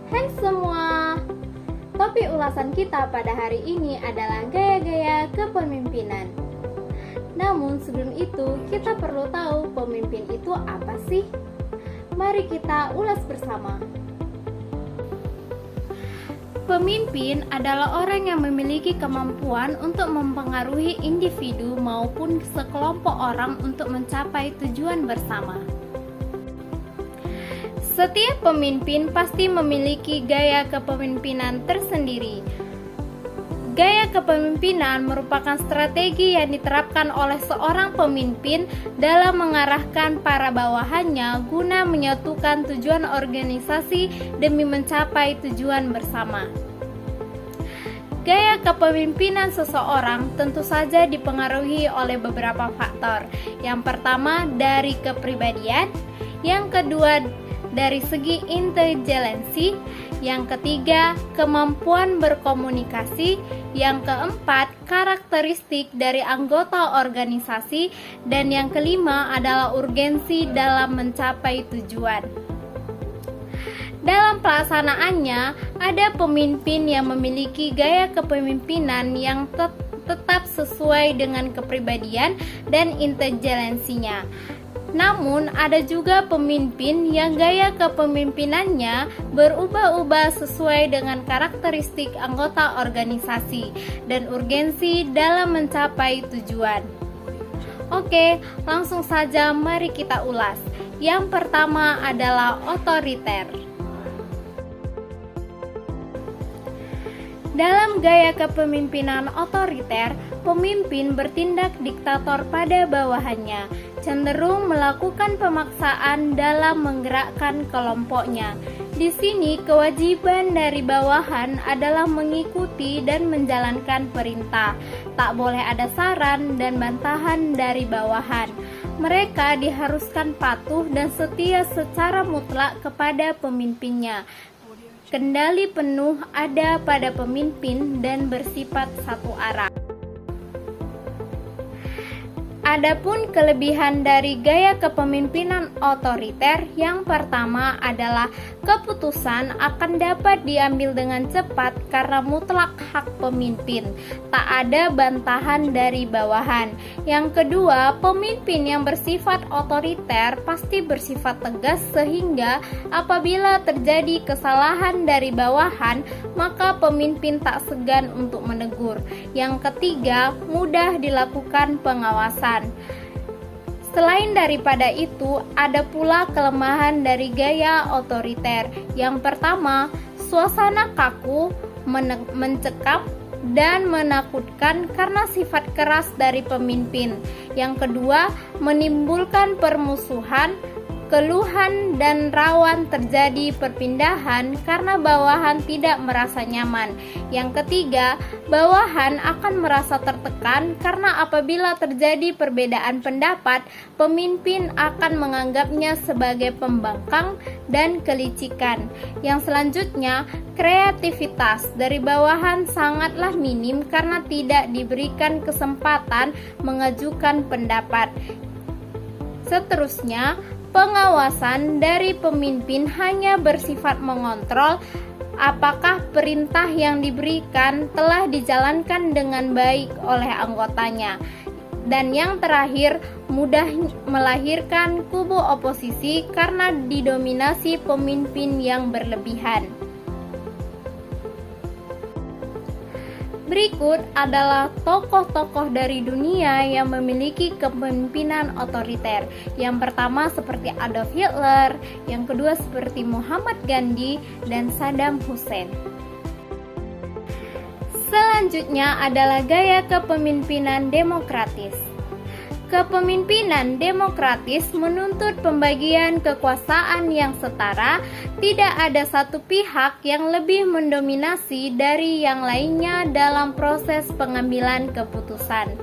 Hai semua, topik ulasan kita pada hari ini adalah gaya-gaya kepemimpinan. Namun sebelum itu, kita perlu tahu pemimpin itu apa sih? Mari kita ulas bersama. Pemimpin adalah orang yang memiliki kemampuan untuk mempengaruhi individu maupun sekelompok orang untuk mencapai tujuan bersama. Setiap pemimpin pasti memiliki gaya kepemimpinan tersendiri. Gaya kepemimpinan merupakan strategi yang diterapkan oleh seorang pemimpin dalam mengarahkan para bawahannya guna menyatukan tujuan organisasi demi mencapai tujuan bersama. Gaya kepemimpinan seseorang tentu saja dipengaruhi oleh beberapa faktor. Yang pertama dari kepribadian, yang kedua dari segi intelijensi, yang ketiga kemampuan berkomunikasi, yang keempat karakteristik dari anggota organisasi, dan yang kelima adalah urgensi dalam mencapai tujuan. Dalam pelaksanaannya, ada pemimpin yang memiliki gaya kepemimpinan yang tetap sesuai dengan kepribadian dan intelijensinya. Namun, ada juga pemimpin yang gaya kepemimpinannya berubah-ubah sesuai dengan karakteristik anggota organisasi dan urgensi dalam mencapai tujuan. Oke, langsung saja mari kita ulas. Yang pertama adalah otoriter. Dalam gaya kepemimpinan otoriter, pemimpin bertindak diktator pada bawahannya, cenderung melakukan pemaksaan dalam menggerakkan kelompoknya. Di sini, kewajiban dari bawahan adalah mengikuti dan menjalankan perintah. Tak boleh ada saran dan bantahan dari bawahan. Mereka diharuskan patuh dan setia secara mutlak kepada pemimpinnya. Kendali penuh ada pada pemimpin dan bersifat satu arah. Adapun kelebihan dari gaya kepemimpinan otoriter, yang pertama adalah keputusan akan dapat diambil dengan cepat karena mutlak hak pemimpin, tak ada bantahan dari bawahan. Yang kedua, pemimpin yang bersifat otoriter pasti bersifat tegas sehingga apabila terjadi kesalahan dari bawahan, maka pemimpin tak segan untuk menegur. Yang ketiga, mudah dilakukan pengawasan. Selain daripada itu, ada pula kelemahan dari gaya otoriter. Yang pertama, suasana kaku, mencekam, dan menakutkan karena sifat keras dari pemimpin. Yang kedua, menimbulkan permusuhan, keluhan, dan rawan terjadi perpindahan karena bawahan tidak merasa nyaman. Yang ketiga, bawahan akan merasa tertekan karena apabila terjadi perbedaan pendapat, pemimpin akan menganggapnya sebagai pembangkang dan kelicikan. Yang selanjutnya, kreativitas dari bawahan sangatlah minim karena tidak diberikan kesempatan mengajukan pendapat. Seterusnya, pengawasan dari pemimpin hanya bersifat mengontrol apakah perintah yang diberikan telah dijalankan dengan baik oleh anggotanya. Dan yang terakhir, mudah melahirkan kubu oposisi karena didominasi pemimpin yang berlebihan. Berikut adalah tokoh-tokoh dari dunia yang memiliki kepemimpinan otoriter. Yang pertama seperti Adolf Hitler, yang kedua seperti Muhammad Gandhi, dan Saddam Hussein. Selanjutnya adalah gaya kepemimpinan demokratis. Kepemimpinan demokratis menuntut pembagian kekuasaan yang setara, tidak ada satu pihak yang lebih mendominasi dari yang lainnya dalam proses pengambilan keputusan.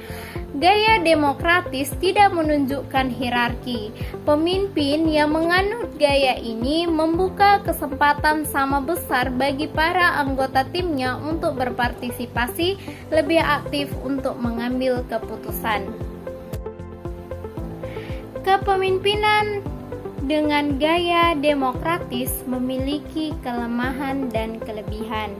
Gaya demokratis tidak menunjukkan hierarki. Pemimpin yang menganut gaya ini membuka kesempatan sama besar bagi para anggota timnya untuk berpartisipasi lebih aktif untuk mengambil keputusan. Kepemimpinan dengan gaya demokratis memiliki kelemahan dan kelebihan.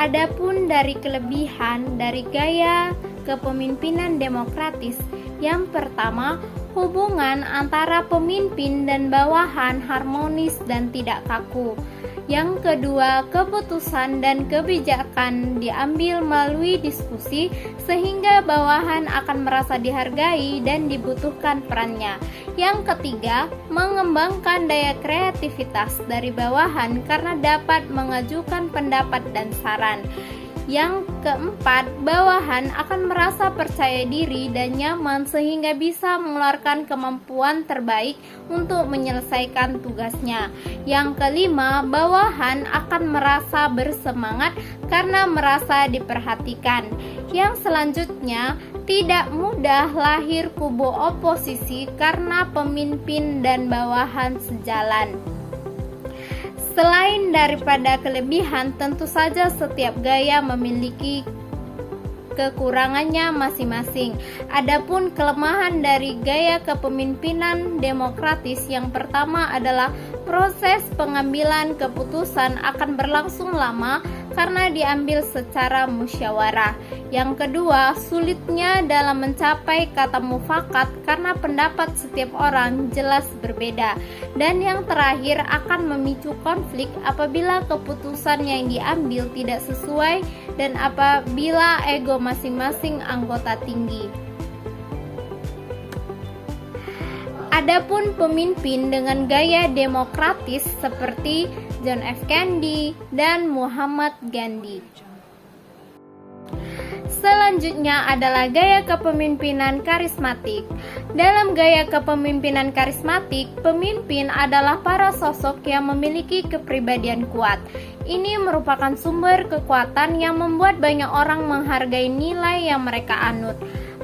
Adapun dari kelebihan dari gaya kepemimpinan demokratis, yang pertama, hubungan antara pemimpin dan bawahan harmonis dan tidak kaku. Yang kedua, keputusan dan kebijakan diambil melalui diskusi sehingga bawahan akan merasa dihargai dan dibutuhkan perannya. Yang ketiga, mengembangkan daya kreativitas dari bawahan karena dapat mengajukan pendapat dan saran. Yang keempat, bawahan akan merasa percaya diri dan nyaman sehingga bisa mengeluarkan kemampuan terbaik untuk menyelesaikan tugasnya. Yang kelima, bawahan akan merasa bersemangat karena merasa diperhatikan. Yang selanjutnya, tidak mudah lahir kubu oposisi karena pemimpin dan bawahan sejalan. Selain daripada kelebihan, tentu saja setiap gaya memiliki kekurangannya masing-masing. Adapun kelemahan dari gaya kepemimpinan demokratis, yang pertama adalah proses pengambilan keputusan akan berlangsung lama karena diambil secara musyawarah. Yang kedua, sulitnya dalam mencapai kata mufakat karena pendapat setiap orang jelas berbeda. Dan yang terakhir, akan memicu konflik apabila keputusan yang diambil tidak sesuai dan apabila ego masing-masing anggota tinggi. Adapun pemimpin dengan gaya demokratis seperti John F. Kennedy dan Muhammad Gandhi. Selanjutnya adalah gaya kepemimpinan karismatik. Dalam gaya kepemimpinan karismatik, pemimpin adalah para sosok yang memiliki kepribadian kuat. Ini merupakan sumber kekuatan yang membuat banyak orang menghargai nilai yang mereka anut.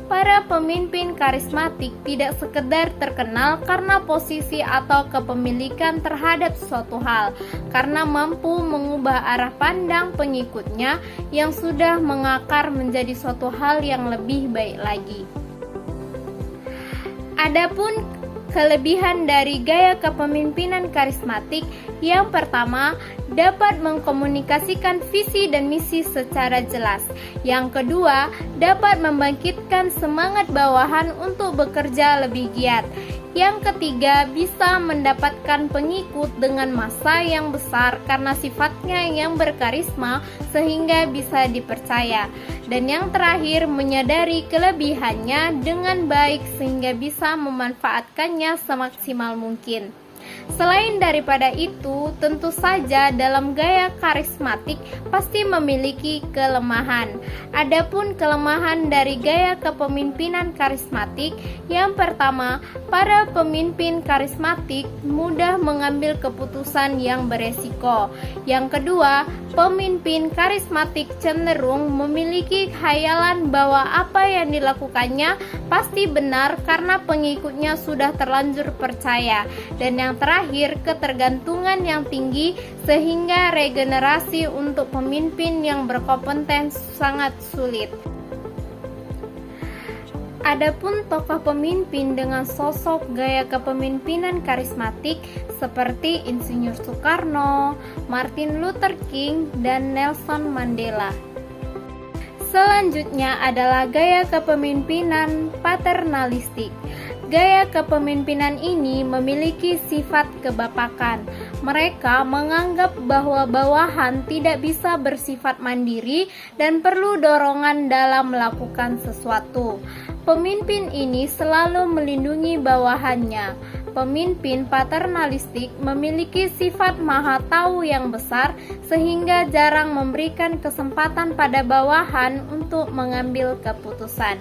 Para pemimpin karismatik tidak sekedar terkenal karena posisi atau kepemilikan terhadap suatu hal, karena mampu mengubah arah pandang pengikutnya yang sudah mengakar menjadi suatu hal yang lebih baik lagi. Adapun kelebihan dari gaya kepemimpinan karismatik, yang pertama, dapat mengkomunikasikan visi dan misi secara jelas. Yang kedua, dapat membangkitkan semangat bawahan untuk bekerja lebih giat. Yang ketiga, bisa mendapatkan pengikut dengan massa yang besar karena sifatnya yang berkarisma sehingga bisa dipercaya. Dan yang terakhir, menyadari kelebihannya dengan baik sehingga bisa memanfaatkannya semaksimal mungkin. Selain daripada itu, tentu saja dalam gaya karismatik pasti memiliki kelemahan. Adapun kelemahan dari gaya kepemimpinan karismatik, yang pertama, para pemimpin karismatik mudah mengambil keputusan yang beresiko. Yang kedua, pemimpin karismatik cenderung memiliki khayalan bahwa apa yang dilakukannya pasti benar karena pengikutnya sudah terlanjur percaya. Dan yang terakhir, ketergantungan yang tinggi sehingga regenerasi untuk pemimpin yang berkompeten sangat sulit. Adapun tokoh pemimpin dengan sosok gaya kepemimpinan karismatik seperti Insinyur Soekarno, Martin Luther King, dan Nelson Mandela. Selanjutnya adalah gaya kepemimpinan paternalistik. Gaya kepemimpinan ini memiliki sifat kebapakan. Mereka menganggap bahwa bawahan tidak bisa bersifat mandiri dan perlu dorongan dalam melakukan sesuatu. Pemimpin ini selalu melindungi bawahannya. Pemimpin paternalistik memiliki sifat maha tahu yang besar sehingga jarang memberikan kesempatan pada bawahan untuk mengambil keputusan.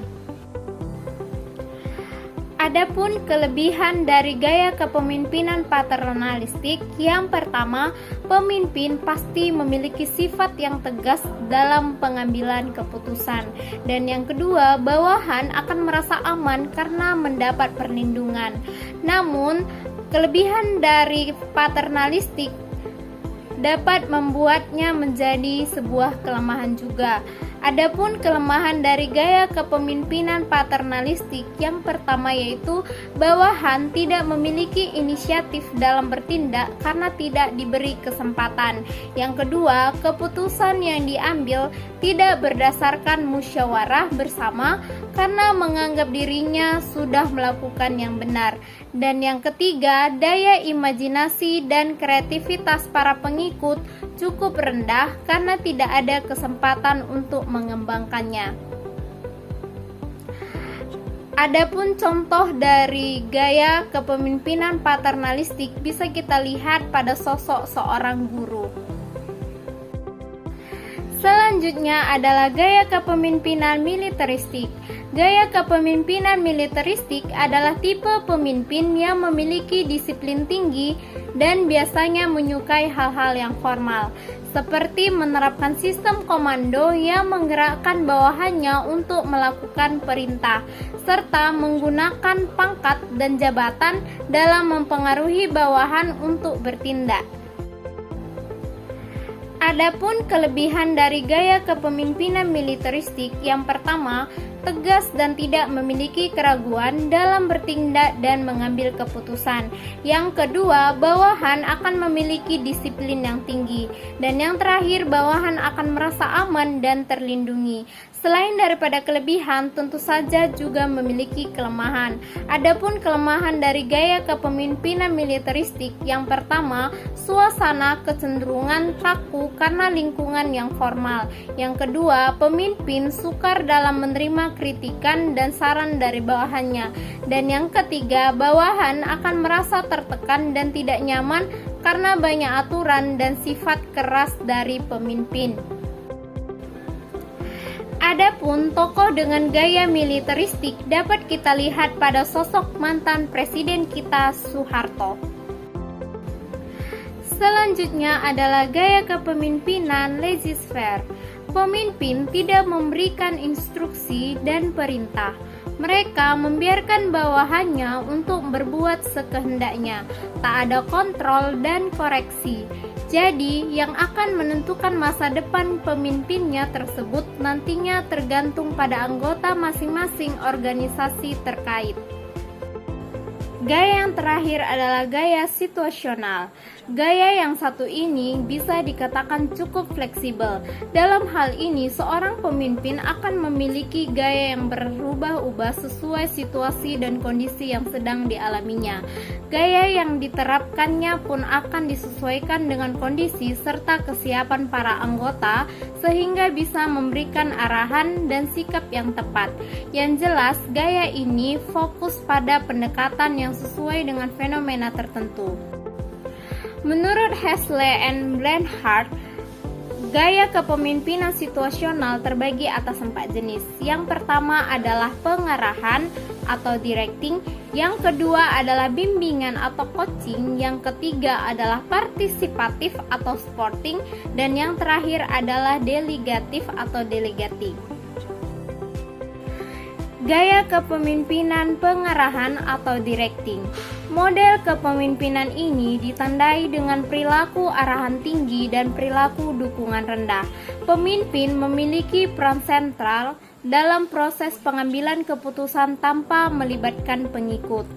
Adapun kelebihan dari gaya kepemimpinan paternalistik, yang pertama, pemimpin pasti memiliki sifat yang tegas dalam pengambilan keputusan. Dan yang kedua, bawahan akan merasa aman karena mendapat perlindungan. Namun, kelebihan dari paternalistik dapat membuatnya menjadi sebuah kelemahan juga. Adapun kelemahan dari gaya kepemimpinan paternalistik yang pertama yaitu bawahan tidak memiliki inisiatif dalam bertindak karena tidak diberi kesempatan. Yang kedua, keputusan yang diambil tidak berdasarkan musyawarah bersama karena menganggap dirinya sudah melakukan yang benar. Dan yang ketiga, daya imajinasi dan kreativitas para pengikut cukup rendah karena tidak ada kesempatan untuk mengembangkannya. Adapun contoh dari gaya kepemimpinan paternalistik bisa kita lihat pada sosok seorang guru. Selanjutnya adalah gaya kepemimpinan militeristik. Gaya kepemimpinan militeristik adalah tipe pemimpin yang memiliki disiplin tinggi dan biasanya menyukai hal-hal yang formal, seperti menerapkan sistem komando yang menggerakkan bawahannya untuk melakukan perintah, serta menggunakan pangkat dan jabatan dalam mempengaruhi bawahan untuk bertindak. Adapun kelebihan dari gaya kepemimpinan militeristik, yang pertama, tegas dan tidak memiliki keraguan dalam bertindak dan mengambil keputusan. Yang kedua, bawahan akan memiliki disiplin yang tinggi. Dan yang terakhir, bawahan akan merasa aman dan terlindungi. Selain daripada kelebihan, tentu saja juga memiliki kelemahan. Adapun kelemahan dari gaya kepemimpinan militeristik, yang pertama, suasana kecenderungan kaku karena lingkungan yang formal. Yang kedua, pemimpin sukar dalam menerima kritikan dan saran dari bawahannya. Dan yang ketiga, bawahan akan merasa tertekan dan tidak nyaman karena banyak aturan dan sifat keras dari pemimpin. Adapun tokoh dengan gaya militeristik dapat kita lihat pada sosok mantan presiden kita, Soeharto. Selanjutnya adalah gaya kepemimpinan laissez-faire. Pemimpin tidak memberikan instruksi dan perintah. Mereka membiarkan bawahannya untuk berbuat sekehendaknya, tak ada kontrol dan koreksi. Jadi, yang akan menentukan masa depan pemimpinnya tersebut nantinya tergantung pada anggota masing-masing organisasi terkait. Gaya yang terakhir adalah gaya situasional. Gaya yang satu ini bisa dikatakan cukup fleksibel. Dalam hal ini, seorang pemimpin akan memiliki gaya yang berubah-ubah sesuai situasi dan kondisi yang sedang dialaminya. Gaya yang diterapkannya pun akan disesuaikan dengan kondisi serta kesiapan para anggota sehingga bisa memberikan arahan dan sikap yang tepat. Yang jelas, gaya ini fokus pada pendekatan yang sesuai dengan fenomena tertentu. Menurut Hasley and Blanchard, gaya kepemimpinan situasional terbagi atas 4 jenis. Yang pertama adalah pengarahan atau directing, yang kedua adalah bimbingan atau coaching, yang ketiga adalah partisipatif atau supporting, dan yang terakhir adalah delegatif atau delegating. Gaya kepemimpinan pengarahan atau directing. Model kepemimpinan ini ditandai dengan perilaku arahan tinggi dan perilaku dukungan rendah. Pemimpin memiliki peran sentral dalam proses pengambilan keputusan tanpa melibatkan pengikut.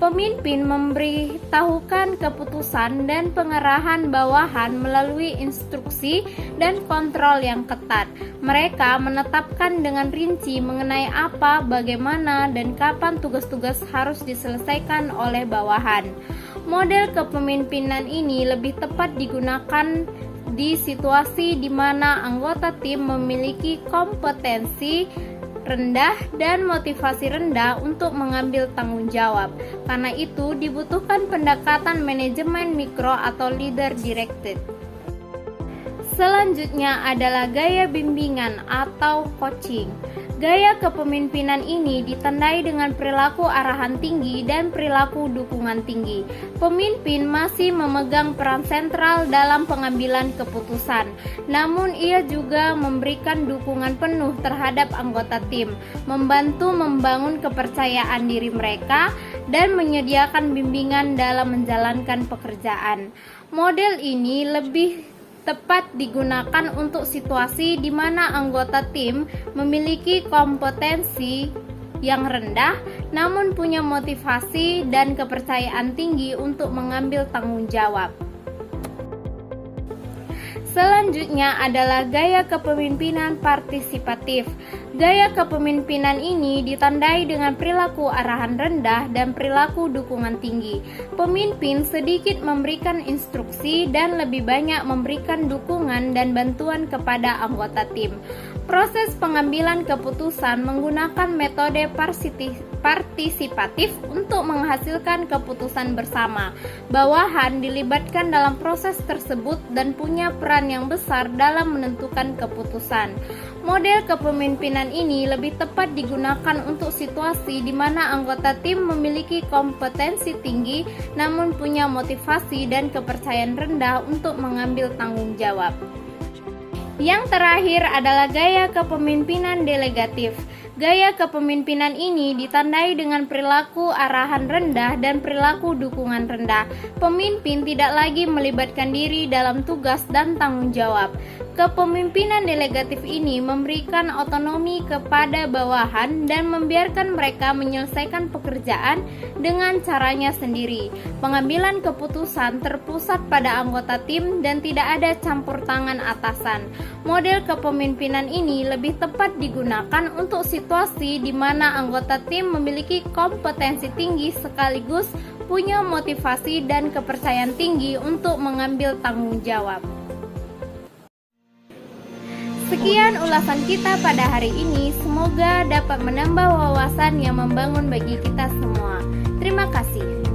Pemimpin memberitahukan keputusan dan pengarahan bawahan melalui instruksi dan kontrol yang ketat. Mereka menetapkan dengan rinci mengenai apa, bagaimana, dan kapan tugas-tugas harus diselesaikan oleh bawahan. Model kepemimpinan ini lebih tepat digunakan di situasi di mana anggota tim memiliki kompetensi rendah dan motivasi rendah untuk mengambil tanggung jawab. Karena itu dibutuhkan pendekatan manajemen mikro atau leader directed. Selanjutnya adalah gaya bimbingan atau coaching. Gaya kepemimpinan ini ditandai dengan perilaku arahan tinggi dan perilaku dukungan tinggi. Pemimpin masih memegang peran sentral dalam pengambilan keputusan, namun ia juga memberikan dukungan penuh terhadap anggota tim, membantu membangun kepercayaan diri mereka, dan menyediakan bimbingan dalam menjalankan pekerjaan. Model ini lebih tepat digunakan untuk situasi di mana anggota tim memiliki kompetensi yang rendah namun punya motivasi dan kepercayaan tinggi untuk mengambil tanggung jawab. Selanjutnya adalah gaya kepemimpinan partisipatif. Gaya kepemimpinan ini ditandai dengan perilaku arahan rendah dan perilaku dukungan tinggi. Pemimpin sedikit memberikan instruksi dan lebih banyak memberikan dukungan dan bantuan kepada anggota tim. Proses pengambilan keputusan menggunakan metode partisipatif untuk menghasilkan keputusan bersama. Bawahan dilibatkan dalam proses tersebut dan punya peran yang besar dalam menentukan keputusan. Model kepemimpinan ini lebih tepat digunakan untuk situasi di mana anggota tim memiliki kompetensi tinggi namun punya motivasi dan kepercayaan rendah untuk mengambil tanggung jawab. Yang terakhir adalah gaya kepemimpinan delegatif. Gaya kepemimpinan ini ditandai dengan perilaku arahan rendah dan perilaku dukungan rendah. Pemimpin tidak lagi melibatkan diri dalam tugas dan tanggung jawab. Kepemimpinan delegatif ini memberikan otonomi kepada bawahan dan membiarkan mereka menyelesaikan pekerjaan dengan caranya sendiri. Pengambilan keputusan terpusat pada anggota tim dan tidak ada campur tangan atasan. Model kepemimpinan ini lebih tepat digunakan untuk situasi di mana anggota tim memiliki kompetensi tinggi sekaligus punya motivasi dan kepercayaan tinggi untuk mengambil tanggung jawab. Sekian ulasan kita pada hari ini, semoga dapat menambah wawasan yang membangun bagi kita semua. Terima kasih.